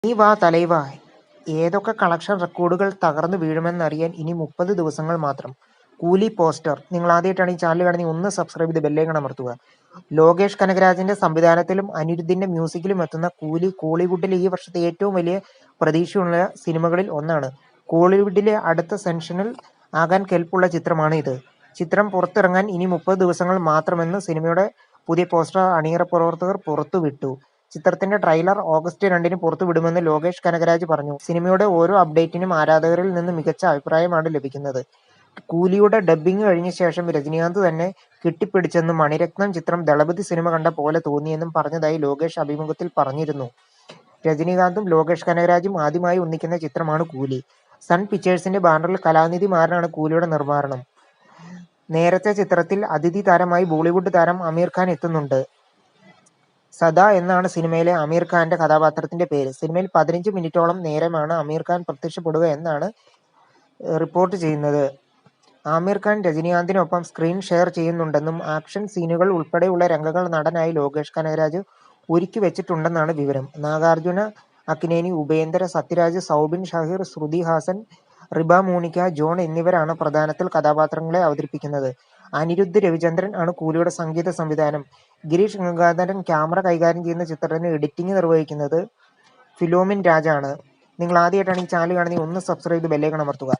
നീ വാ തലൈവാ, ഏതൊക്കെ കളക്ഷൻ റെക്കോർഡുകൾ തകർന്നു വീഴുമെന്നറിയാൻ ഇനി 30 ദിവസങ്ങൾ മാത്രം. കൂലി പോസ്റ്റർ. നിങ്ങൾ ആദ്യമായിട്ടാണ് ഈ ചാനൽ കാണുന്നത്, ഒന്ന് സബ്സ്ക്രൈബ് ചെയ്ത് ബെല്ലൈക്കൺ അമർത്തുക. ലോകേഷ് കനകരാജിന്റെ സംവിധാനത്തിലും അനിരുദ്ധിന്റെ മ്യൂസിക്കിലും എത്തുന്ന കൂലി കോളിവുഡിലെ ഈ വർഷത്തെ ഏറ്റവും വലിയ പ്രതീക്ഷയുള്ള സിനിമകളിൽ ഒന്നാണ്. കോളിവുഡിലെ അടുത്ത സെൻസേഷണൽ ആകാൻ കെൽപ്പുള്ള ചിത്രമാണ് ഇത്. ചിത്രം പുറത്തിറങ്ങാൻ ഇനി 30 ദിവസങ്ങൾ മാത്രമെന്ന് സിനിമയുടെ പുതിയ പോസ്റ്റർ അണിയറ പ്രവർത്തകർ പുറത്തുവിട്ടു. ചിത്രത്തിന്റെ ട്രെയിലർ ഓഗസ്റ്റ് 2-ന് പുറത്തുവിടുമെന്ന് ലോകേഷ് കനകരാജ് പറഞ്ഞു. സിനിമയുടെ ഓരോ അപ്ഡേറ്റിനും ആരാധകരിൽ നിന്ന് മികച്ച അഭിപ്രായമാണ് ലഭിക്കുന്നത്. കൂലിയുടെ ഡബ്ബിംഗ് കഴിഞ്ഞ ശേഷം രജനീകാന്ത് തന്നെ കെട്ടിപ്പിടിച്ചെന്നും മണിരത്നം ചിത്രം ദളപതി സിനിമ കണ്ട പോലെ തോന്നിയെന്നും പറഞ്ഞതായി ലോകേഷ് അഭിമുഖത്തിൽ പറഞ്ഞിരുന്നു. രജനീകാന്തും ലോകേഷ് കനകരാജും ആദ്യമായി ഒന്നിക്കുന്ന ചിത്രമാണ് കൂലി. സൺ പിക്ചേഴ്സിന്റെ ബാനറിൽ കലാനിധി മാറനാണ് കൂലിയുടെ നിർമ്മാണം. നേരത്തെ ചിത്രത്തിൽ അതിഥി താരമായി ബോളിവുഡ് താരം ആമിർ ഖാൻ എത്തുന്നുണ്ട്. സദാ എന്നാണ് സിനിമയിലെ ആമിർ ഖാന്റെ കഥാപാത്രത്തിന്റെ പേര്. സിനിമയിൽ 15 മിനിറ്റോളം നേരമാണ് ആമിർ ഖാൻ പ്രത്യക്ഷപ്പെടുക എന്നാണ് റിപ്പോർട്ട് ചെയ്യുന്നത്. ആമിർ ഖാൻ രജനീകാന്തിനൊപ്പം സ്ക്രീൻ ഷെയർ ചെയ്യുന്നുണ്ടെന്നും ആക്ഷൻ സീനുകൾ ഉൾപ്പെടെയുള്ള രംഗങ്ങൾ നടനായി ലോകേഷ് കനകരാജ് ഒരുക്കി വെച്ചിട്ടുണ്ടെന്നാണ് വിവരം. നാഗാർജുന, അക്നേനി, ഉപേന്ദ്ര, സത്യരാജ്, സൗബിൻ ഷാഹിർ, ശ്രുതി ഹാസൻ, റിബ മോണിക്ക, ജോൺ എന്നിവരാണ് പ്രധാനത്തിൽ കഥാപാത്രങ്ങളെ അവതരിപ്പിക്കുന്നത്. അനിരുദ്ധ് രവിചന്ദ്രൻ ആണ് കൂലിയുടെ സംഗീത സംവിധാനം. ഗിരീഷ് ഗംഗാധരൻ ക്യാമറ കൈകാര്യം ചെയ്യുന്ന ചിത്രത്തിന് എഡിറ്റിംഗ് നിർവഹിക്കുന്നത് ഫിലോമിൻ രാജാണ്. നിങ്ങൾ ആദ്യമായിട്ടാണ് ഈ ചാനൽ കാണുന്നത്, ഒന്ന് സബ്സ്ക്രൈബ് ചെയ്ത് ബെല്ലൈക്കൺ അമർത്തുക.